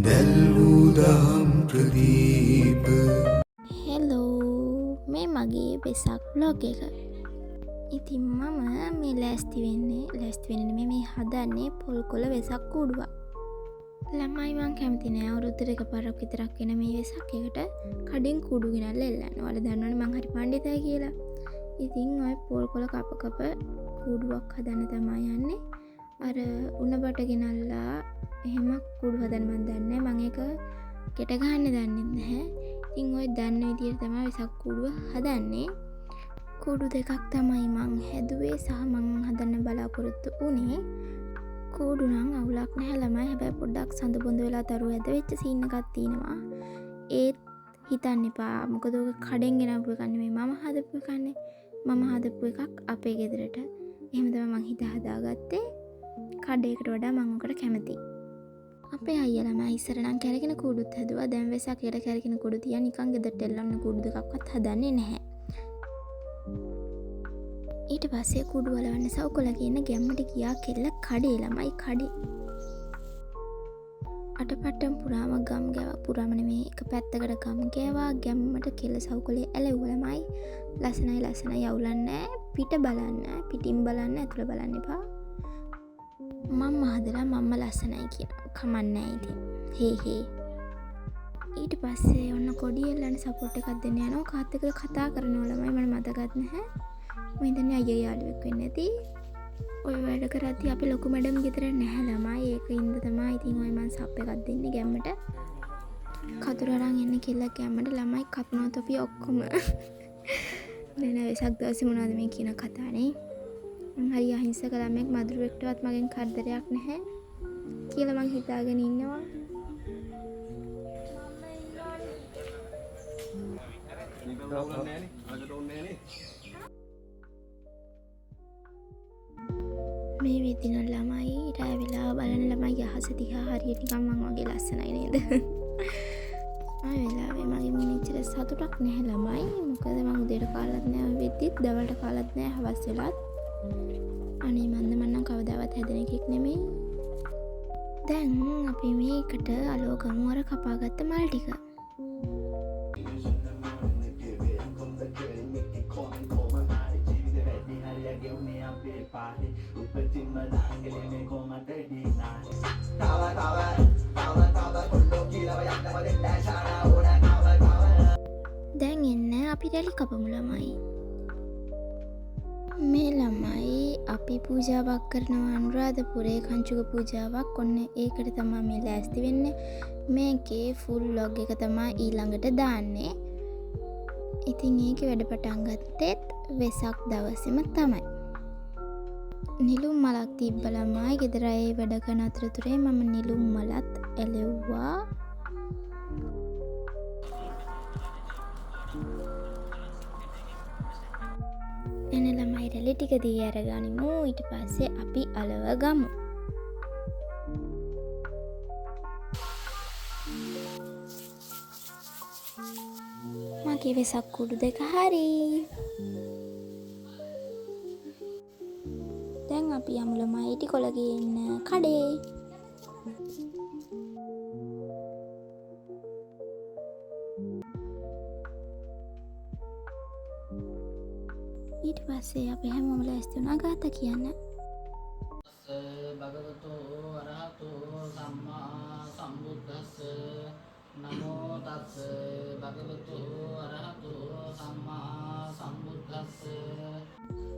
දැල්වූ දහම් ප්‍රදීප හෙලෝ මේ මගේ වෙසක් බ්ලොග් එක. ඉතින් මම මේ ලෑස්ති වෙන්නේ මේ හදන්නේ පොල් කොළ වෙසක් කූඩුවක්. ළමයි මං කැමති නෑ අවුරුද්දට එකපාරක් විතරක් එන මේ වෙසක් එකට කඩෙන් කුඩු ගෙනල්ලා එල්ලන්න. ඔයාලා දන්නවනේ මං හරි පඬිතයි කියලා. ඉතින් ඔය පොල් කොළ කප කූඩුවක් හදන්න තමයි යන්නේ. අර උණ බට ගෙනල්ලා එහෙම කුඩු හදන්න මන් දන්නේ මං ඒක කෙට ගහන්න දන්නේ නැහැ. ඉතින් ඔය දන්න විදියට තමයි වෙසක් කූඩුව හදන්නේ. කූඩු දෙකක් තමයි මං හැදුවේ සහ මං හදන්න බලාපොරොත්තු වුණේ. කූඩු නම් අවුලක් නැහැ ළමයි. හැබැයි පොඩ්ඩක් සඳ බොඳ වෙලා තරු ඇද වෙච්ච සීන් එකක් තියෙනවා. ඒත් හිතන්න එපා. මොකද ඔක කඩෙන් ගෙනපු එකක් නෙමෙයි මම හදපු එකනේ. මම හදපු එකක් අපේ ගෙදරට. එහෙම තමයි මං හදාගත්තේ. කඩේකට වඩා මං ඔකට කැමතියි. අපේ අයියා ළමයි ඉස්සර නම් කැරගෙන කූඩුත් හැදුවා. දැන් වෙසක් එකට කැරගෙන කූඩු තියන් නිකන් ගෙදරට එල්ලන්න කූඩු දෙකක්වත් හදන්නේ නැහැ. ඊට පස්සේ කූඩු වලවන්න සවුකොළ කියන ගැම්මට ගියා කෙල්ල කඩේ ළමයි කඩේ. අටපට්ටම් පුරාම ගම් ගෑවා. පුරාම නෙමේ එක පැත්තකට ගම් ගෑවා. ගැම්මට කෙල්ල සවුකොළේ ඇලෙව්වා ළමයි. ලස්සනයි යවුලන්නේ පිට බලන්න. පිටින් බලන්න ඇතුළ බලන්න එපා. මම හදලා මම්ම ලස්සනයි කියනවා. කමන්නේ ඉතින්. හේ. ඊට පස්සේ ඔන්න කොඩි එල්ලන්න සපෝට් එකක් දෙන්න යනවා. කාත් එක්ක කතා කරනවා ළමයි මට මතකත් නැහැ. මම හිතන්නේ අයියා යාළුවෙක් වෙන්න ඇති. ඔය වැඩ කරද්දි අපි ලොකු මැඩම් ගෙදර නැහැ ළමයි. ඒකින්ද තමයි ඉතින් ඔය මං සප් එකක් දෙන්නේ ගැම්මට. කතුර අරන් එන්න කෙල්ල ගැම්මට ළමයි කපනවා තොපි ඔක්කොම. නේද වෙසක් දවසේ මොනවද මේ කියන කතානේ. හරි අහිංසක ළමෙක් මදුරුවෙක්ටවත් මගෙන් කරදරයක් නැහැ කියලා මං හිතාගෙන ඉන්නවා. මේ විදින ළමයි රෑ වෙලා බලන ළමයි අහස දිහා හරියට නිකන් මං වගේ ලස්සනයි නේද? ආ වෙලාවේ මගේ මිනිච්චර සතුටක් නැහැ ළමයි. මොකද මං උදේට කාලත් නැහැ වෙද්දිත් දවල්ට කාලත් නැහැ හවස් වෙලත්. අනේ මන්නම් කවදාවත් හැදෙන එකෙක් නෙමෙයි. දැන් අපි මේකට අලෝගමු අර කපාගත්ත මල් ටික. දැන් එන්න අපි රැලි කපමු ළමයි. මේ ළමයි අපි පූජාවක් කරනවා අනුරාධපුරේ කංචුක පූජාවක්. ඔන්න ඒකට තමයි මේ ලෑස්ති වෙන්නේ. මේකේ ෆුල් ලොග් එක තමයි ඊළඟට දාන්නේ. ඉතින් ඒකේ වැඩ පටන් ගත්තෙත් වෙසක් දවසේම තමයි. නිලුම් මලක් තිබ්බ ළමයි ගෙදර ඒ වැඩ කරන අතරතුරේ මම නිලුම් මලත් ඇලෙව්වා. එන ළමයි රැලි ටික දී අරගනිමු. ඊට පස්සේ අපි අලව ගමු. මගේ වෙසක් කුඩු දෙක හරි. දැන් අපි යමු ළමයි ඉටි කොළ ගේන්න කඩේ. ඊට පස්සේ අපි හැමෝම ලෑස්ති වුණා ගාථා කියන්න. භගවතෝ අරහතෝ සම්මා සම්බුද්දස්ස නමෝ තස්ස භගවතෝ අරහතෝ සම්මා සම්බුද්දස්ස.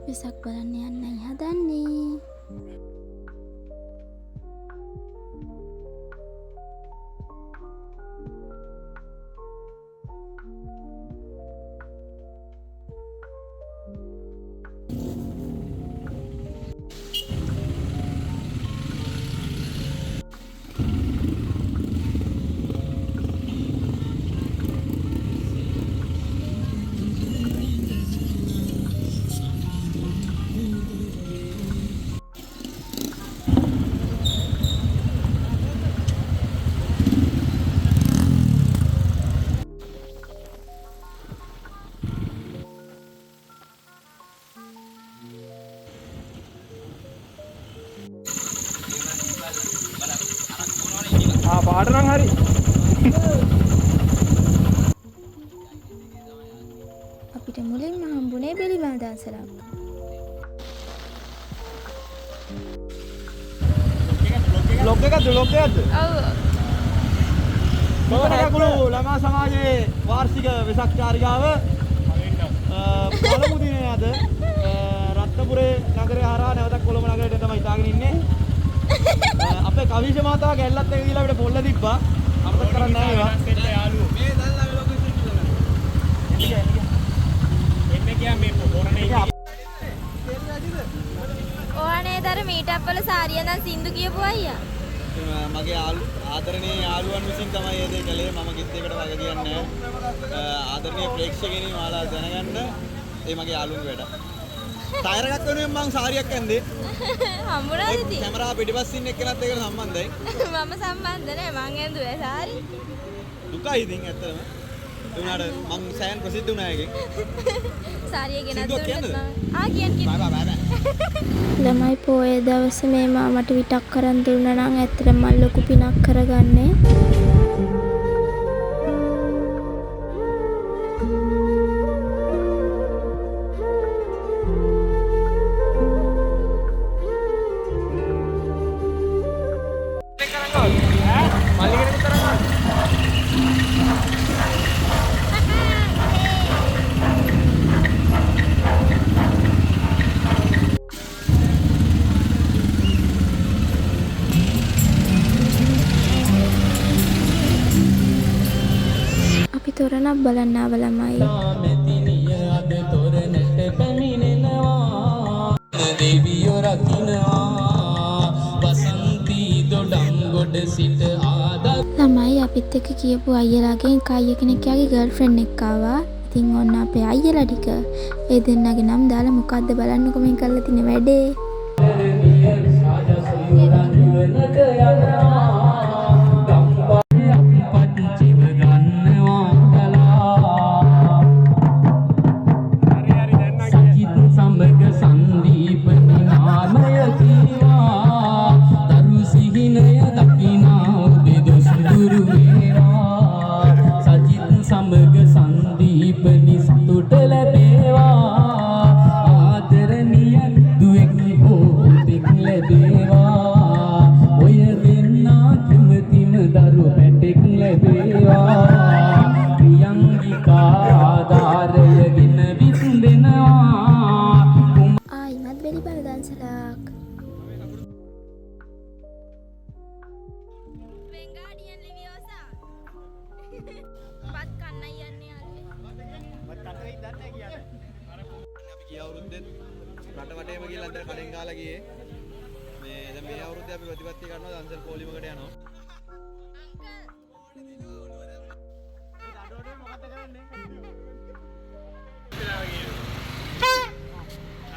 වෙසක් බලන්න යන්නයි හදන්නේ. මට නම් හරි. අපිට මුලින්ම හම්බුනේ බෙලිමල් දන්සලක්. බ්ලොග් එකක්ද? ඔව්. කොහොමද ළමා සමාජයේ වාර්ෂික වෙසක් චාරිකාව පළමු දිනේ අද රත්නපුරේ නගරය හරහා නැවතත් කොළඹ නගරයට තමයි ඉතාලගෙන ඉන්නේ. අපේ කවිෂ මාතාව ගැල්ලත් එක දීලා අපිට පොල්ල තිබ්බා. අපිට කරන්නේ නැහැ ඒවා. මේ දැන්ලා වෙලොග් එක එන්නේ කියන්නේ මේ පොරණේ ඕනේ දර මීටප් වල සාරිය නම් සින්දු කියපු අයියා. මගේ ආදරණීය යාළුවන් විසින් තමයි මේ දේ කළේ. මම කිසියකට වග කියන්නේ නැහැ. ආදරණීය ප්‍රේක්ෂකයනි ඔයාලා දැනගන්න ඒ මගේ යාළුවන්ගේ වැඩ. ටයර් එකක් වෙනුවෙන් මං සාරියක් ඇන්දේ. හම්බුණාද ඉතින්? කැමරා පිටිපස්සින් එක්කනත් ඒකට සම්බන්ධයි. මම සම්බන්ධ නැහැ මං ඇඳුවේ සාරි. දුකයි ඉතින් ඇත්තටම. ඒ වුණාට මං සෑන් ප්‍රසිද්ධ වුණා එකෙන්. සාරිය ගෙනත් දුන්නත් කියන්නද? කියන්න. බෑ. ළමයි පොය දවසේ මේ මාමට විටක් කරන් දුන්නා නම් ඇත්තට මම ලොකු පිනක් කරගන්නේ. අපි තොරණක් බලන්න ආව ළමයි. මෙතිනිය අද තොරණට පැමිණෙනවා දෙවියෝ රකින්නවා වසන්තී දොඩම් ගොඩ සිට ආදා ළමයි අපිත් එක්ක කියපු අයියලාගෙන් එක අයියා කෙනෙක් යාගේ ගර්ල්ෆ්‍රෙන්ඩ් එක්ක ආවා. ඉතින් ඔන්න අපේ අයියලා ටික ඒ දෙන්නගේ නම් දාලා මොකද්ද බලන්නකො මේ කරලා තියෙන වැඩේ. ආයිමත් බෙලිබල දන්සලක්. වෙන්ගාඩියන් ලිවියෝසා. පත් කන්නයි යන්නේ ආල්ලේ. අපි ගිය අවුරුද්දේ රට වටේම ගිහලා අnder කඩෙන් ගාලා ගියේ. මේ දැන් මේ අවුරුද්දේ අපි ප්‍රතිපත්ති කරනවා දන්සල් පොලිමකට යනවා.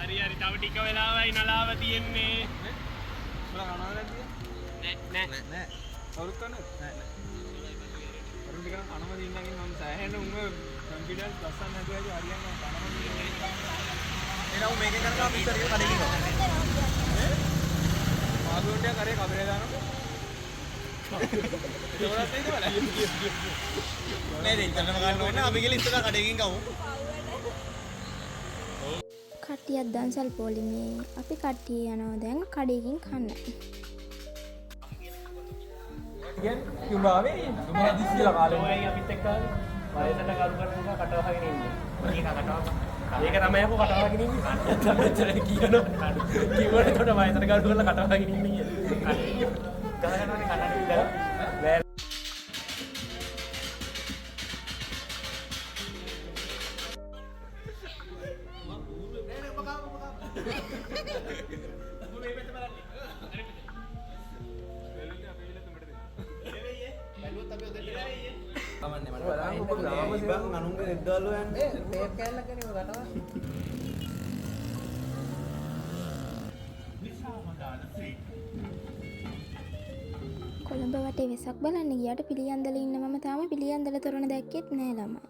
හරි තව ටික වෙලාවයි නලාව තියෙන්නේ. උඹලා කනවද නෑ. කවුරුත් කන්නේ? නෑ. කරුණ ටික කනම දින්නකින් මම සෑහෙන උඹ කන්ෆිඩන්ස් ගස්සන්න නැතුවයි හරියන්නේ කනම දින්නේ. එනවා මේකෙන් කරලා අපි ඉස්සර කඩේ ගිහනවා. ආගොන්ඩියා කරේ කබරේ දානවා. ඒවලත් නේද බලන්න. නෑ දෙන්න ගන්න ඕනේ අපි ගිහලා ඉස්සර කඩේකින් ගමු. කට්ටියක් දන්සල් පොලිමේ අපි කට්ටිය යනවා දැන් කඩේකින් කන්න. යුඹාවේ දුමා දිස්සිලා කාලේ ඔයයි අපිත් එක්ක වයසට කරු කරනවා කටවහගෙන ඉන්නේ. මගේ කටවහ. ඒක තමයි අපෝ කටවහගෙන ඉන්නේ. කට්ටියක් මෙච්චර කියනවා. කිව්වට උඩ වයසට කරු කරලා කටවහගෙන ඉන්නේ කියලා. ගහනවානේ කන්නඩි විතර. කොළඹ වටේ වෙසක් බලන්න ගියාට පිළියන්දල ඉන්න මම තාම පිළියන්දල තොරණ දැක්කෙත් නෑ ළමයි.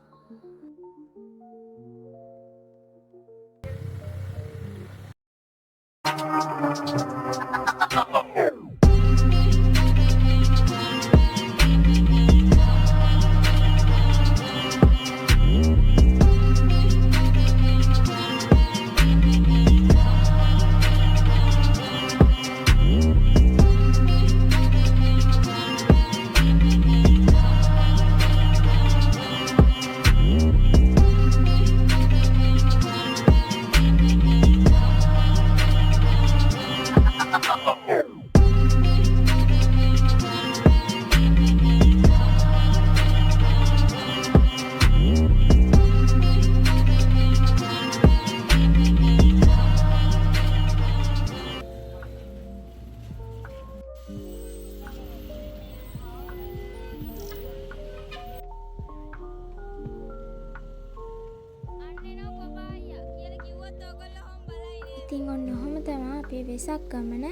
ඉතින් ඔන්න ඔහොම තමයි අපේ වෙසක් ගමන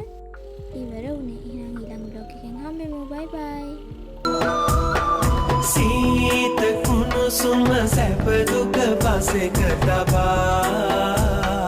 ඉවර වුණේ. එහෙනම් ඊළඟ බ්ලොග් එකෙන් හම්බෙමු. බයි බයි. සීත කුණුසුම සැප දුක පසෙක තබා